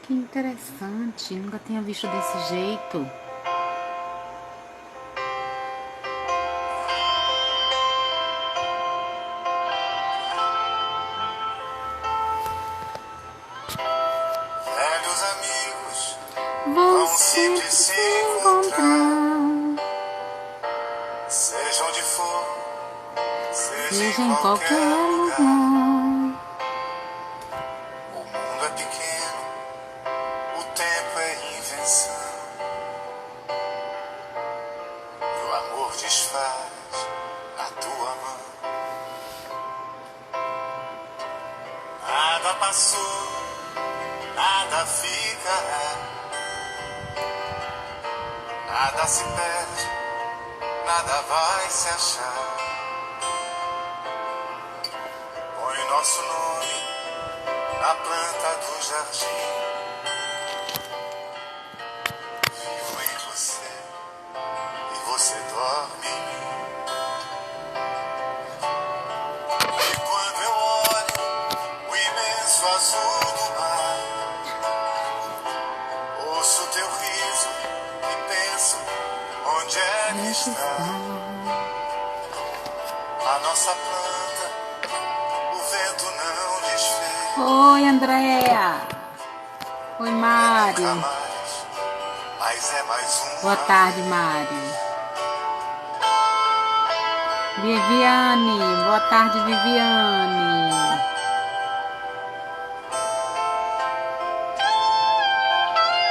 Que interessante, nunca tinha visto desse jeito. Velhos amigos Vão sempre se encontrar, seja onde for, seja em qualquer lugar. O mundo é pequeno, o tempo é invenção, e o amor desfaz na tua mão. Nada passou, nada ficará, nada se perde, nada vai se achar. Põe nosso nome na planta do jardim. Vivo em você e você dorme em mim. E quando eu olho o imenso azul do mar, ouço teu riso e penso onde é que está a nossa planta, o vento não desfez. Oi, Andréa. Oi, Mari. Nunca mais, mas é mais uma. Boa tarde, Mari. Viviane. Boa tarde, Viviane.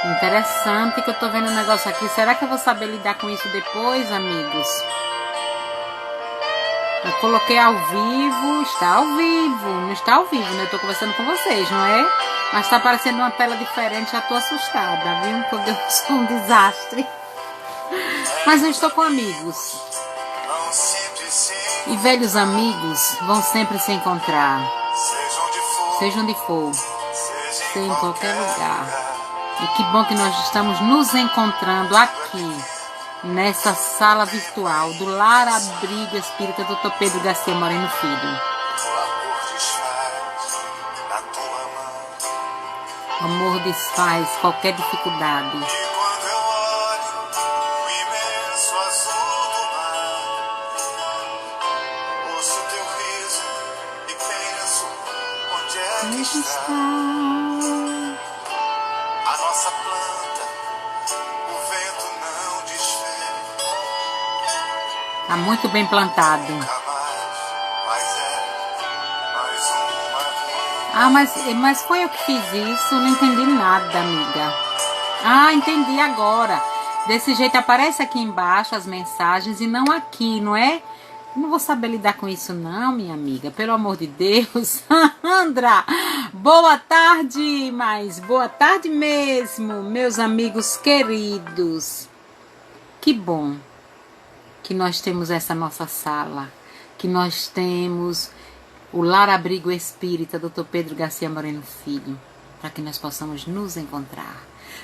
Interessante que eu tô vendo um negócio aqui. Será que eu vou saber lidar com isso depois, amigos? Eu coloquei ao vivo, está ao vivo, não está ao vivo, né? Eu tô conversando com vocês, não é? Mas tá aparecendo uma tela diferente, já tô assustada, viu? Porque eu sou um desastre. Mas eu estou com amigos. Vão sempre se E velhos amigos vão sempre se encontrar, seja onde for, seja em qualquer lugar. E que bom que nós estamos nos encontrando aqui, nessa sala virtual do Lar Abrigo Espírita Dr. Pedro Garcia Moreno Filho. O amor desfaz na tua mão. O amor desfaz qualquer dificuldade. E quando eu olho o imenso azul do mar, ouço teu riso e penso onde é que está a nossa planta, o vento não desfez. Está muito bem plantado. Nunca mais é mais uma vez. Ah, mas foi eu que fiz isso, não entendi nada, amiga. Ah, entendi agora. Desse jeito aparece aqui embaixo as mensagens e não aqui, não é? Não vou saber lidar com isso não, minha amiga. Pelo amor de Deus. Sandra, boa tarde, mas boa tarde mesmo, meus amigos queridos. Que bom que nós temos essa nossa sala, que nós temos o Lar Abrigo Espírita Dr. Pedro Garcia Moreno Filho, para que nós possamos nos encontrar,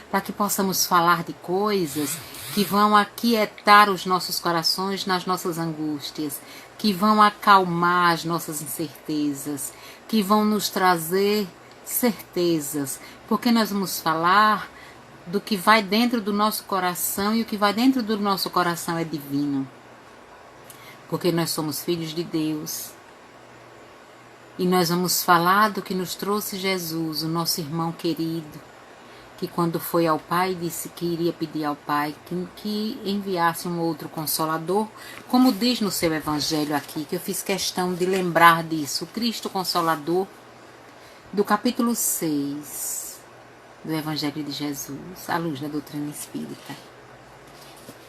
para que possamos falar de coisas que vão aquietar os nossos corações nas nossas angústias, que vão acalmar as nossas incertezas, que vão nos trazer certezas, porque nós vamos falar do que vai dentro do nosso coração, e o que vai dentro do nosso coração é divino, porque nós somos filhos de Deus. E nós vamos falar do que nos trouxe Jesus, o nosso irmão querido, que quando foi ao Pai disse que iria pedir ao Pai que enviasse um outro Consolador, como diz no seu Evangelho aqui, que eu fiz questão de lembrar disso, o Cristo Consolador, do capítulo 6 do Evangelho de Jesus, à luz da doutrina espírita.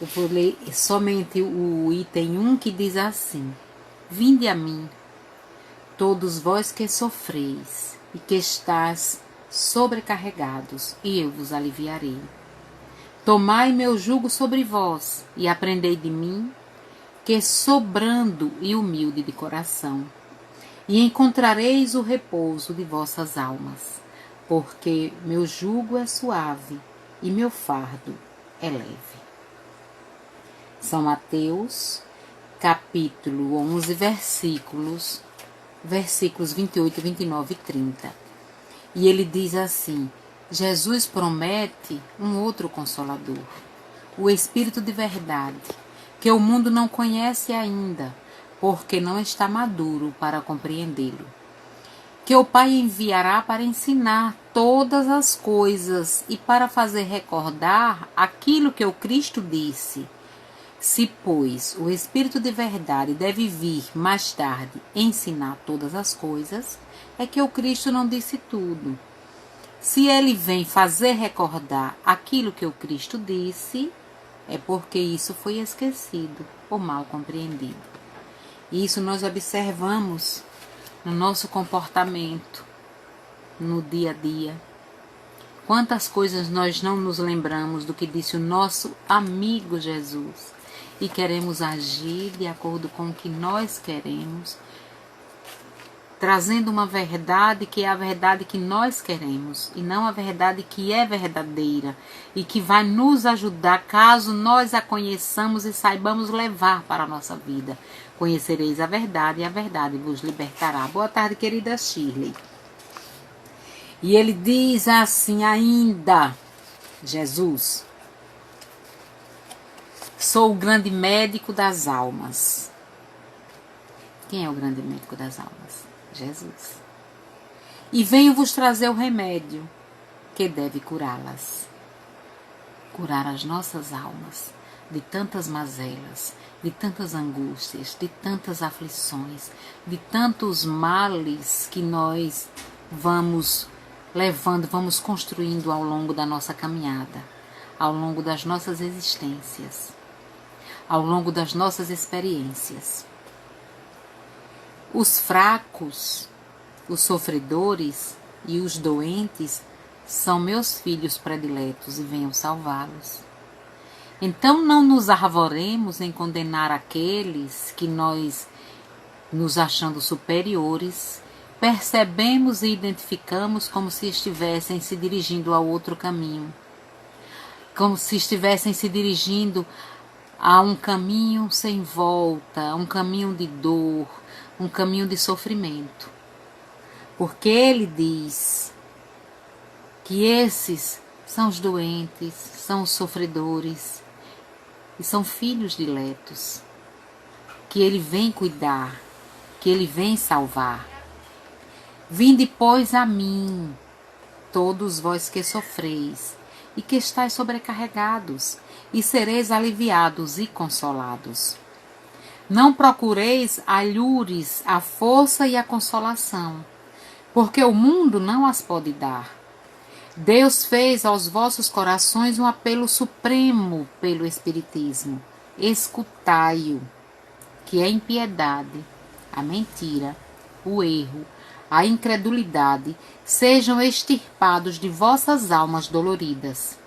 Eu vou ler somente o item 1 que diz assim: Vinde a mim, todos vós que sofreis e que estáis sobrecarregados, e eu vos aliviarei. Tomai meu jugo sobre vós e aprendei de mim, que sou brando e humilde de coração, e encontrareis o repouso de vossas almas, porque meu jugo é suave e meu fardo é leve. São Mateus, capítulo 11, versículos 28, 29 e 30. E ele diz assim: Jesus promete um outro Consolador, o Espírito de verdade, que o mundo não conhece ainda, porque não está maduro para compreendê-lo, que o Pai enviará para ensinar todas as coisas e para fazer recordar aquilo que o Cristo disse. Se, pois, o Espírito de verdade deve vir mais tarde ensinar todas as coisas, é que o Cristo não disse tudo. Se ele vem fazer recordar aquilo que o Cristo disse, é porque isso foi esquecido ou mal compreendido. E isso nós observamos no nosso comportamento, no dia a dia. Quantas coisas nós não nos lembramos do que disse o nosso amigo Jesus e queremos agir de acordo com o que nós queremos, trazendo uma verdade que é a verdade que nós queremos e não a verdade que é verdadeira e que vai nos ajudar caso nós a conheçamos e saibamos levar para a nossa vida. Conhecereis a verdade e a verdade vos libertará. Boa tarde, querida Shirley. E ele diz assim ainda, Jesus: sou o grande médico das almas. Quem é o grande médico das almas? Jesus. E venho vos trazer o remédio que deve curá-las. Curar as nossas almas de tantas mazelas, de tantas angústias, de tantas aflições, de tantos males que nós vamos levando, vamos construindo ao longo da nossa caminhada, ao longo das nossas existências, ao longo das nossas experiências. Os fracos, os sofredores e os doentes são meus filhos prediletos e venham salvá-los. Então não nos arvoremos em condenar aqueles que nós, nos achando superiores, percebemos e identificamos como se estivessem se dirigindo a outro caminho, como se estivessem se dirigindo a um caminho sem volta, um caminho de dor, um caminho de sofrimento. Porque ele diz que esses são os doentes, são os sofredores e são filhos diletos, que ele vem cuidar, que ele vem salvar. Vinde, pois, a mim, todos vós que sofreis e que estáis sobrecarregados, e sereis aliviados e consolados. Não procureis alhures a força e a consolação, porque o mundo não as pode dar. Deus fez aos vossos corações um apelo supremo pelo Espiritismo. Escutai-o, que a impiedade, a mentira, o erro, a incredulidade sejam extirpados de vossas almas doloridas.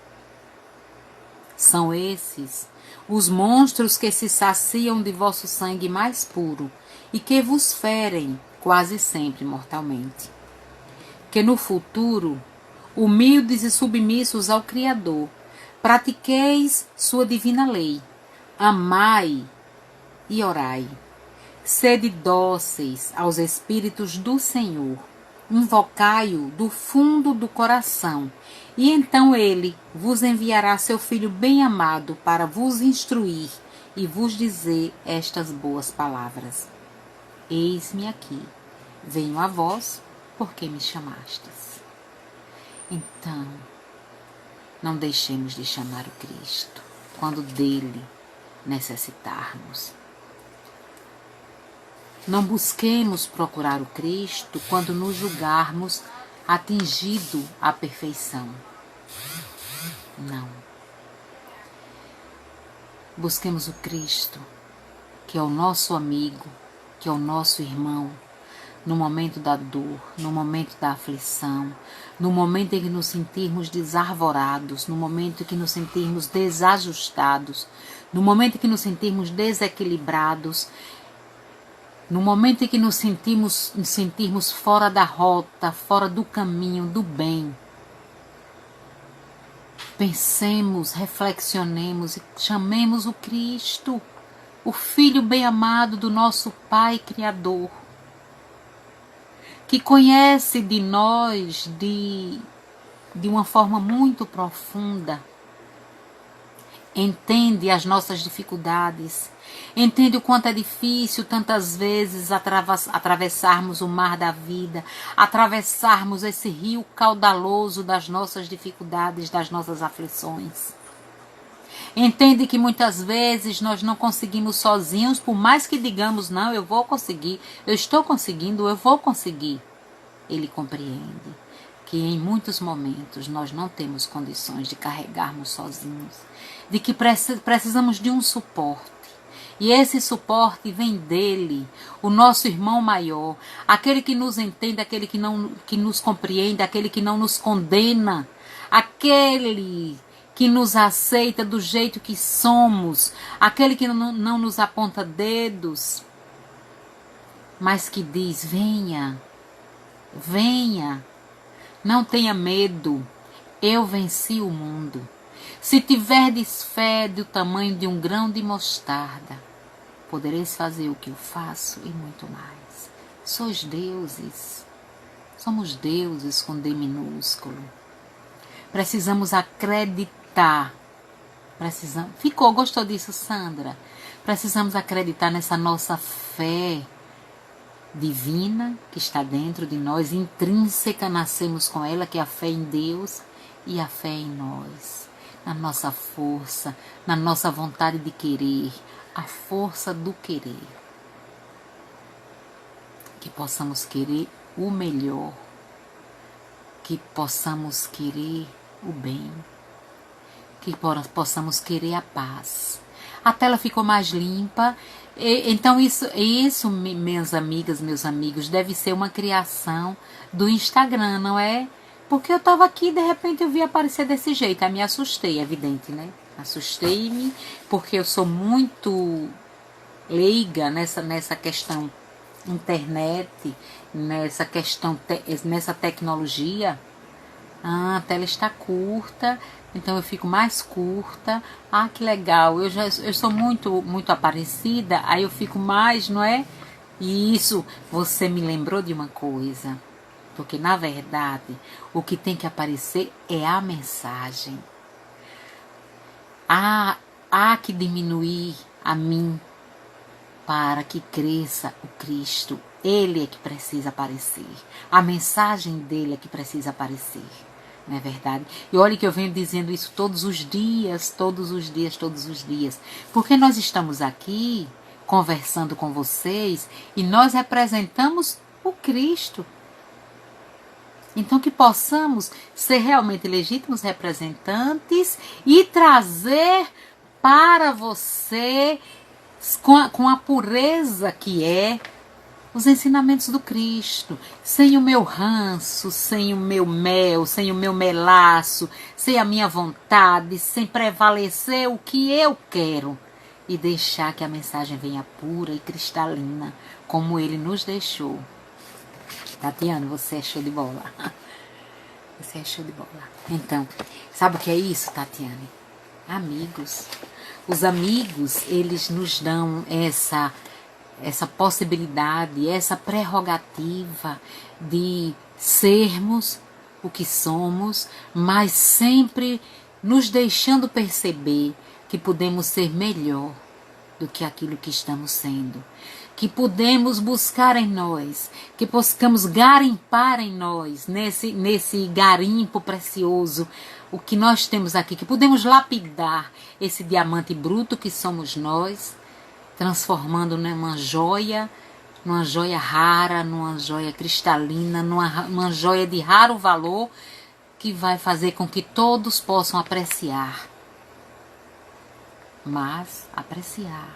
São esses os monstros que se saciam de vosso sangue mais puro e que vos ferem quase sempre mortalmente. Que no futuro, humildes e submissos ao Criador, pratiqueis sua divina lei, amai e orai. Sede dóceis aos Espíritos do Senhor, invocai-o do fundo do coração, e então ele vos enviará seu Filho bem-amado para vos instruir e vos dizer estas boas palavras. Eis-me aqui, venho a vós, porque me chamastes. Então, não deixemos de chamar o Cristo quando dele necessitarmos. Não busquemos procurar o Cristo quando nos julgarmos atingido a perfeição. Não. Busquemos o Cristo, que é o nosso amigo, que é o nosso irmão, no momento da dor, no momento da aflição, no momento em que nos sentirmos desarvorados, no momento em que nos sentirmos desajustados, no momento em que nos sentirmos desequilibrados, no momento em que nos sentirmos fora da rota, fora do caminho, do bem. Pensemos, reflexionemos e chamemos o Cristo, o Filho bem-amado do nosso Pai Criador, que conhece de nós, de de uma forma muito profunda, entende as nossas dificuldades, entende o quanto é difícil tantas vezes atravessarmos o mar da vida, atravessarmos esse rio caudaloso das nossas dificuldades, das nossas aflições. Entende que muitas vezes nós não conseguimos sozinhos, por mais que digamos, não, eu vou conseguir, eu estou conseguindo, eu vou conseguir. Ele compreende que em muitos momentos nós não temos condições de carregarmos sozinhos, de que precisamos de um suporte. E esse suporte vem dele, o nosso irmão maior, aquele que nos entende, aquele que nos compreende, aquele que não nos condena, aquele que nos aceita do jeito que somos, aquele que não nos aponta dedos, mas que diz, venha, venha, não tenha medo, eu venci o mundo. Se tiverdes fé do tamanho de um grão de mostarda, podereis fazer o que eu faço e muito mais. Sois deuses, somos deuses com D minúsculo. Precisamos acreditar. Gostou disso, Sandra? Precisamos acreditar nessa nossa fé divina que está dentro de nós, intrínseca, nascemos com ela, que é a fé em Deus e a fé em nós, na nossa força, na nossa vontade de querer, a força do querer. Que possamos querer o melhor, que possamos querer o bem, que possamos querer a paz. A tela ficou mais limpa. Então isso, minhas amigas, meus amigos, deve ser uma criação do Instagram, não é? Porque eu estava aqui e de repente eu vi aparecer desse jeito. Aí me assustei, é evidente, né? Assustei-me porque eu sou muito leiga nessa questão internet, nessa questão, nessa tecnologia. A tela está curta, então eu fico mais curta. Ah, que legal, eu sou muito aparecida, aí eu fico mais, não é? E isso, você me lembrou de uma coisa, porque na verdade o que tem que aparecer é a mensagem. Há que diminuir a mim para que cresça o Cristo. Ele é que precisa aparecer, a mensagem dele é que precisa aparecer. Não é verdade? E olha que eu venho dizendo isso todos os dias, porque nós estamos aqui conversando com vocês e nós representamos o Cristo. Então que possamos ser realmente legítimos representantes e trazer para você, com a pureza que é, os ensinamentos do Cristo, sem o meu ranço, sem o meu mel, sem o meu melaço, sem a minha vontade, sem prevalecer o que eu quero e deixar que a mensagem venha pura e cristalina, como ele nos deixou. Tatiana, você é show de bola. Você é show de bola. Então, sabe o que é isso, Tatiane? Amigos. Os amigos, eles nos dão essa possibilidade, essa prerrogativa de sermos o que somos, mas sempre nos deixando perceber que podemos ser melhor do que aquilo que estamos sendo, que podemos buscar em nós, que possamos garimpar em nós, nesse garimpo precioso, o que nós temos aqui, que podemos lapidar esse diamante bruto que somos nós, transformando numa joia rara, numa joia cristalina, numa joia de raro valor, que vai fazer com que todos possam apreciar. Mas apreciar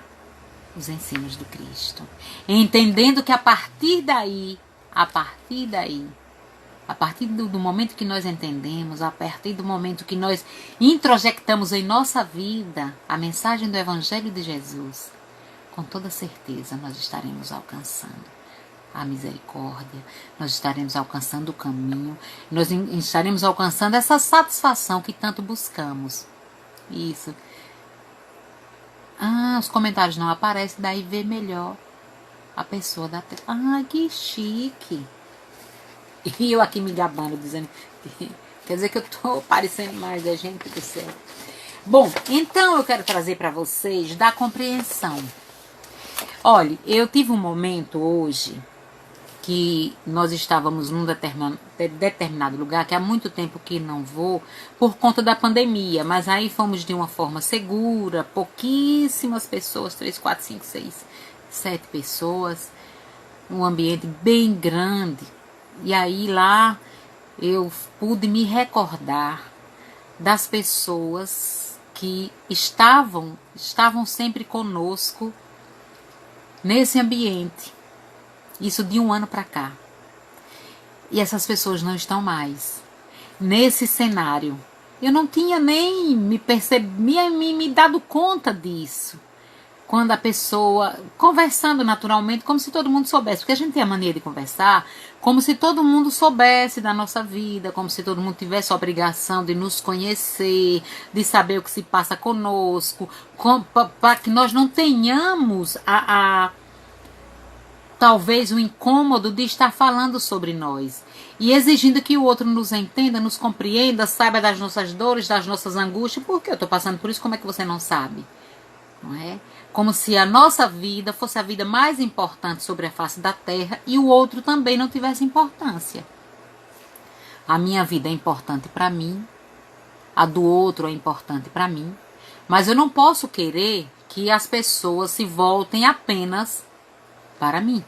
os ensinos do Cristo. Entendendo que a partir do momento que nós entendemos, a partir do momento que nós introjectamos em nossa vida a mensagem do Evangelho de Jesus, com toda certeza nós estaremos alcançando a misericórdia, nós estaremos alcançando o caminho, nós estaremos alcançando essa satisfação que tanto buscamos. Isso. Os comentários não aparecem, daí vê melhor a pessoa da tela. Que chique. E eu aqui me gabando, dizendo que Quer dizer que eu tô parecendo mais a gente do céu. Bom, então eu quero trazer para vocês da compreensão. Olha, eu tive um momento hoje que nós estávamos num determinado lugar, que há muito tempo que não vou, por conta da pandemia, mas aí fomos de uma forma segura, pouquíssimas pessoas, 3, 4, 5, 6, 7 pessoas, um ambiente bem grande, e aí lá eu pude me recordar das pessoas que estavam sempre conosco nesse ambiente. Isso de um ano para cá. E essas pessoas não estão mais nesse cenário. Eu não tinha nem me dado conta disso. Quando a pessoa, conversando naturalmente, como se todo mundo soubesse. Porque a gente tem a mania de conversar como se todo mundo soubesse da nossa vida, como se todo mundo tivesse a obrigação de nos conhecer, de saber o que se passa conosco, para que nós não tenhamos talvez o incômodo de estar falando sobre nós e exigindo que o outro nos entenda, nos compreenda, saiba das nossas dores, das nossas angústias. Por que eu estou passando por isso? Como é que você não sabe? Não é? Como se a nossa vida fosse a vida mais importante sobre a face da terra e o outro também não tivesse importância. A minha vida é importante para mim, a do outro é importante para mim, mas eu não posso querer que as pessoas se voltem apenas para mim,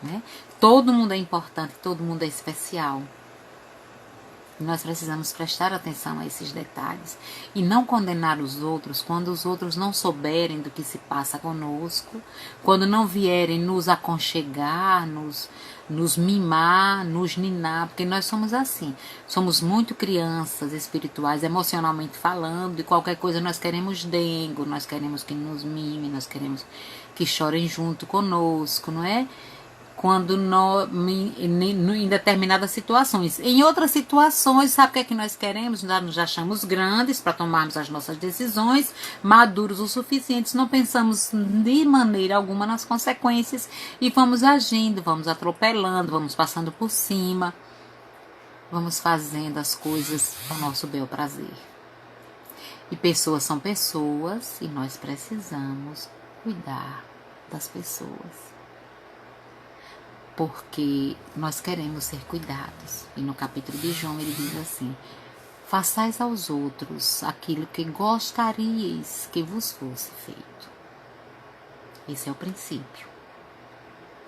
né? Todo mundo é importante, todo mundo é especial. Nós precisamos prestar atenção a esses detalhes e não condenar os outros quando os outros não souberem do que se passa conosco, quando não vierem nos aconchegar, nos mimar, nos ninar, porque nós somos assim, somos muito crianças espirituais, emocionalmente falando, e qualquer coisa nós queremos dengo, nós queremos que nos mime, nós queremos que chorem junto conosco, não é? Quando em determinadas situações. Em outras situações, sabe o que é que nós queremos? Nós nos achamos grandes para tomarmos as nossas decisões, maduros o suficientes, não pensamos de maneira alguma nas consequências e vamos agindo, vamos atropelando, vamos passando por cima, vamos fazendo as coisas ao nosso bel prazer. E pessoas são pessoas e nós precisamos cuidar das pessoas. Porque nós queremos ser cuidados. E no capítulo de João ele diz assim: façais aos outros aquilo que gostaríeis que vos fosse feito. Esse é o princípio.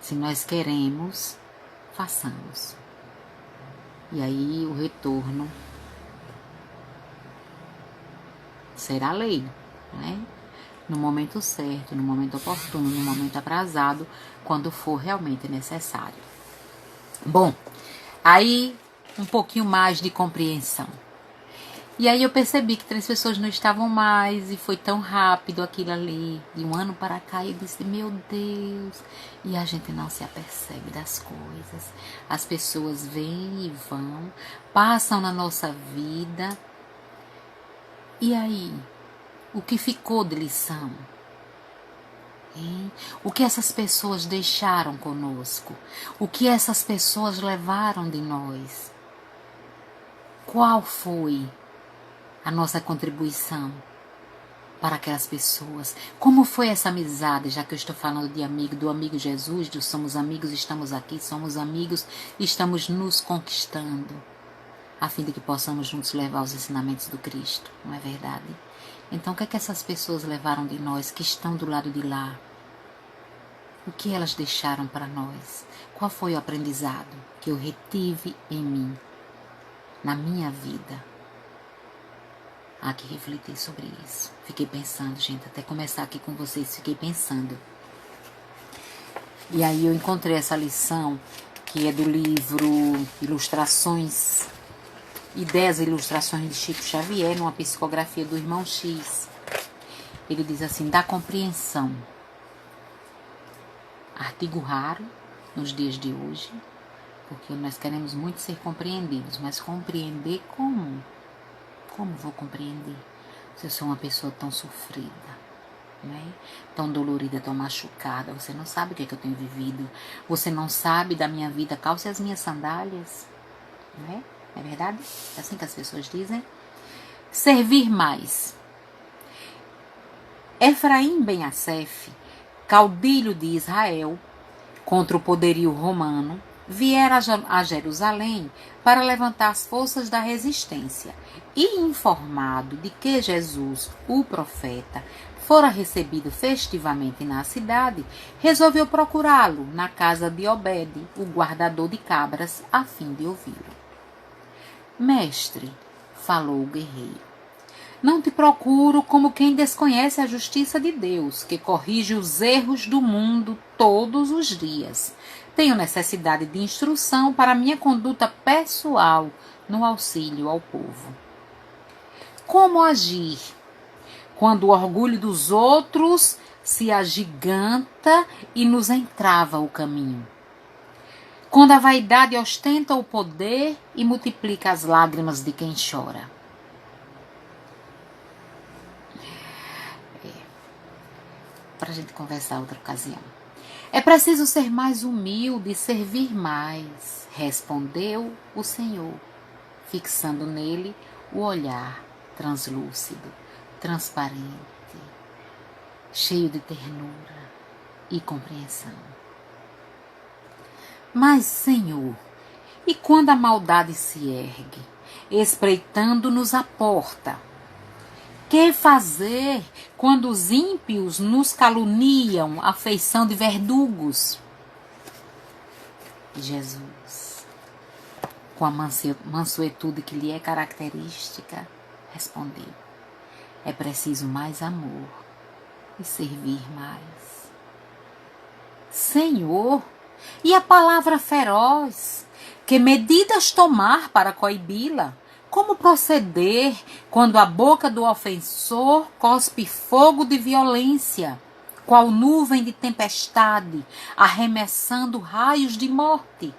Se nós queremos, façamos. E aí o retorno será lei, né? No momento certo, no momento oportuno, no momento aprazado, quando for realmente necessário. Bom, aí um pouquinho mais de compreensão. E aí eu percebi que 3 pessoas não estavam mais e foi tão rápido aquilo ali, de um ano para cá, e eu disse, meu Deus, e a gente não se apercebe das coisas. As pessoas vêm e vão, passam na nossa vida, e aí? O que ficou de lição? Hein? O que essas pessoas deixaram conosco? O que essas pessoas levaram de nós? Qual foi a nossa contribuição para aquelas pessoas? Como foi essa amizade, já que eu estou falando de amigo, do amigo Jesus, do somos amigos, estamos aqui, somos amigos, estamos nos conquistando, a fim de que possamos juntos levar os ensinamentos do Cristo, não é verdade? Então, o que é que essas pessoas levaram de nós que estão do lado de lá? O que elas deixaram para nós? Qual foi o aprendizado que eu retive em mim, na minha vida? Há que refletir sobre isso. Fiquei pensando, gente, até começar aqui com vocês, fiquei pensando. E aí eu encontrei essa lição, que é do livro Ilustrações, Ideias e Ilustrações de Chico Xavier, numa psicografia do Irmão X. Ele diz assim, da compreensão. Artigo raro nos dias de hoje, porque nós queremos muito ser compreendidos, mas compreender como? Como vou compreender se eu sou uma pessoa tão sofrida, né? Tão dolorida, tão machucada? Você não sabe o que é que eu tenho vivido, você não sabe da minha vida, calce as minhas sandálias, né? Não é verdade? É assim que as pessoas dizem. Servir mais. Efraim ben Assef, caudilho de Israel, contra o poderio romano, viera a Jerusalém para levantar as forças da resistência e, informado de que Jesus, o profeta, fora recebido festivamente na cidade, resolveu procurá-lo na casa de Obed, o guardador de cabras, a fim de ouvi-lo. Mestre, falou o guerreiro, não te procuro como quem desconhece a justiça de Deus, que corrige os erros do mundo todos os dias. Tenho necessidade de instrução para minha conduta pessoal no auxílio ao povo. Como agir quando o orgulho dos outros se agiganta e nos entrava o caminho? Quando a vaidade ostenta o poder e multiplica as lágrimas de quem chora? Para a gente conversar outra ocasião. É preciso ser mais humilde e servir mais, respondeu o Senhor, fixando nele o olhar translúcido, transparente, cheio de ternura e compreensão. Mas, Senhor, e quando a maldade se ergue, espreitando-nos a porta? Que fazer quando os ímpios nos caluniam à feição de verdugos? Jesus, com a mansuetude que lhe é característica, respondeu: é preciso mais amor e servir mais. Senhor, e a palavra feroz? Que medidas tomar para coibi-la? Como proceder quando a boca do ofensor cospe fogo de violência, qual nuvem de tempestade, arremessando raios de morte?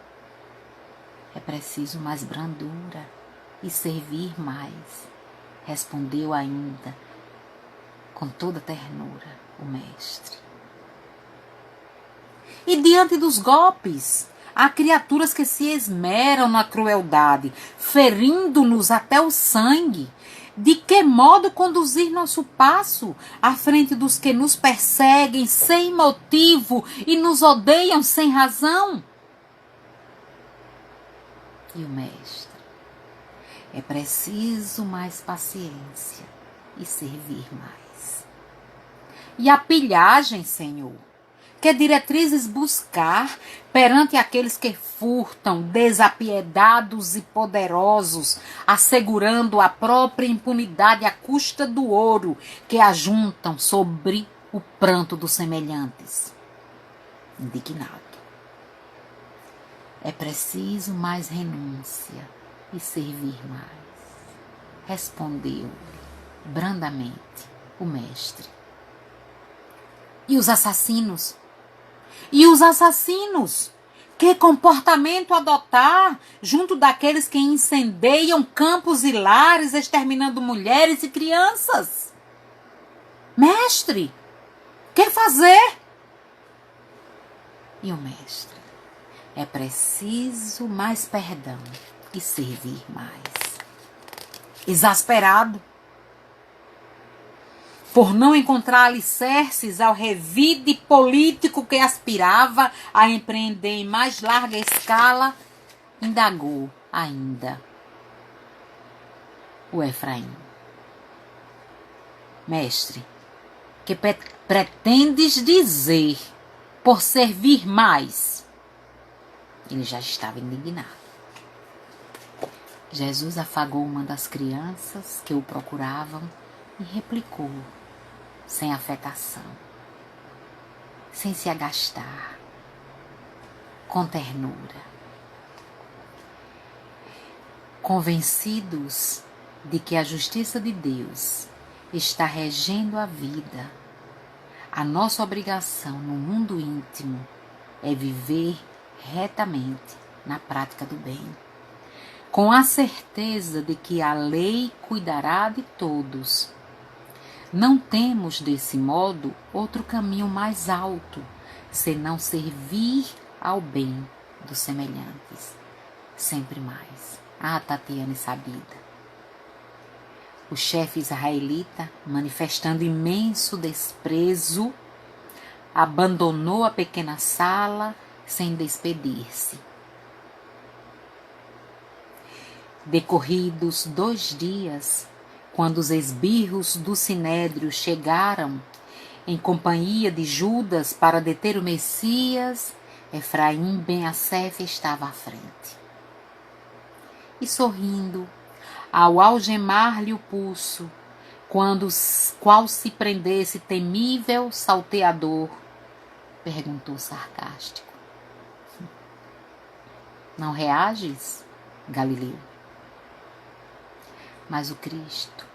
É preciso mais brandura e servir mais, respondeu ainda com toda ternura o mestre. E diante dos golpes, há criaturas que se esmeram na crueldade, ferindo-nos até o sangue. De que modo conduzir nosso passo à frente dos que nos perseguem sem motivo e nos odeiam sem razão? E o mestre: é preciso mais paciência e servir mais. E a pilhagem, Senhor? Que diretrizes buscar perante aqueles que furtam, desapiedados e poderosos, assegurando a própria impunidade à custa do ouro que ajuntam sobre o pranto dos semelhantes? Indignado: é preciso mais renúncia e servir mais, respondeu brandamente o mestre. E os assassinos? E os assassinos? Que comportamento adotar junto daqueles que incendeiam campos e lares, exterminando mulheres e crianças? Mestre, que fazer? E o mestre: é preciso mais perdão e servir mais. Exasperado por não encontrar alicerces ao revide político que aspirava a empreender em mais larga escala, indagou ainda o Efraim: mestre, que pretendes dizer por servir mais? Ele já estava indignado. Jesus afagou uma das crianças que o procuravam e replicou, sem afetação, sem se agastar, com ternura. Convencidos de que a justiça de Deus está regendo a vida, a nossa obrigação no mundo íntimo é viver retamente na prática do bem, com a certeza de que a lei cuidará de todos. Não temos, desse modo, outro caminho mais alto, senão servir ao bem dos semelhantes, sempre mais. Ah, Tatiane sabida. O chefe israelita, manifestando imenso desprezo, abandonou a pequena sala sem despedir-se. Decorridos 2 dias, quando os esbirros do sinédrio chegaram em companhia de Judas para deter o Messias, Efraim ben Assef estava à frente. E sorrindo, ao algemar-lhe o pulso, qual se prendesse temível salteador, perguntou sarcástico: não reages, Galileu? Mas o Cristo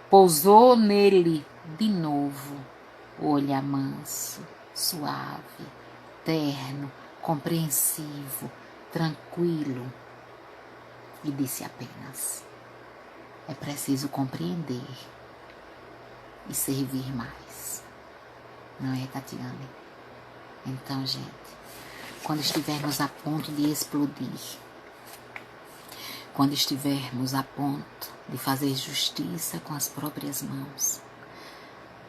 pousou nele de novo o olhar manso, suave, terno, compreensivo, tranquilo, e disse apenas: é preciso compreender e servir mais. Não é, Tatiane? Então, gente, quando estivermos a ponto de explodir, quando estivermos a ponto de fazer justiça com as próprias mãos,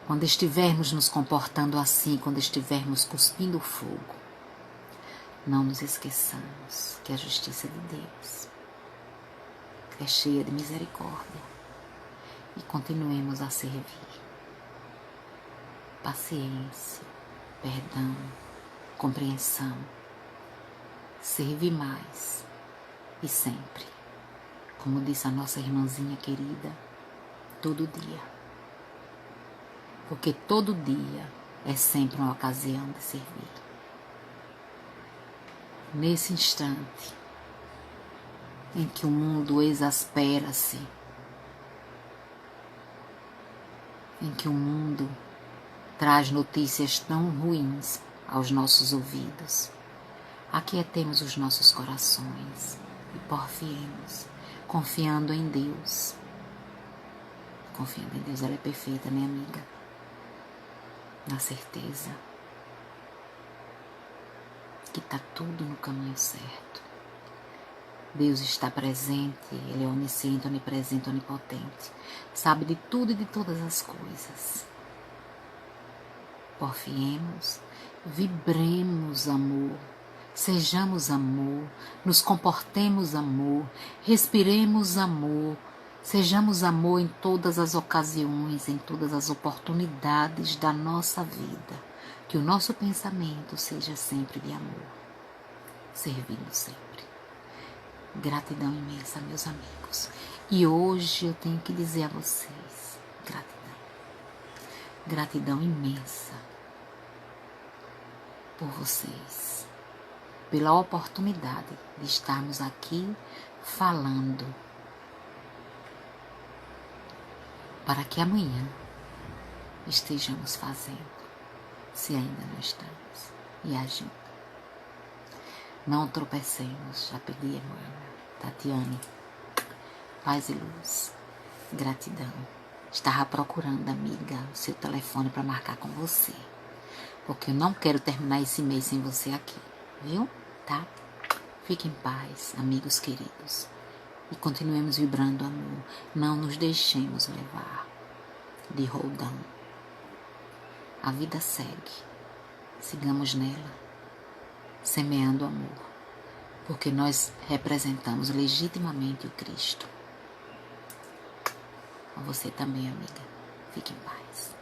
quando estivermos nos comportando assim, quando estivermos cuspindo fogo, não nos esqueçamos que a justiça de Deus é cheia de misericórdia e continuemos a servir. Paciência, perdão, compreensão, servir mais e sempre. Como disse a nossa irmãzinha querida, todo dia. Porque todo dia é sempre uma ocasião de servir. Nesse instante em que o mundo exaspera-se, em que o mundo traz notícias tão ruins aos nossos ouvidos, aquietemos os nossos corações e porfiemos, confiando em Deus. Confiando em Deus, ela é perfeita, minha amiga. Na certeza que está tudo no caminho certo. Deus está presente, Ele é onisciente, onipresente, onipotente. Sabe de tudo e de todas as coisas. Porfiemos, vibremos amor, sejamos amor, nos comportemos amor, respiremos amor, sejamos amor em todas as ocasiões, em todas as oportunidades da nossa vida. Que o nosso pensamento seja sempre de amor, servindo sempre. Gratidão imensa, meus amigos. E hoje eu tenho que dizer a vocês, gratidão. Gratidão imensa por vocês, pela oportunidade de estarmos aqui falando, para que amanhã estejamos fazendo, se ainda não estamos, e agindo. Não tropecemos, já pedi, irmã Tatiane, paz e luz, gratidão. Estava procurando, amiga, o seu telefone para marcar com você, porque eu não quero terminar esse mês sem você aqui, viu? Tá? Fique em paz, amigos queridos, e continuemos vibrando amor. Não nos deixemos levar de roldão. A vida segue, sigamos nela, semeando amor, porque nós representamos legitimamente o Cristo. A você também, amiga. Fique em paz.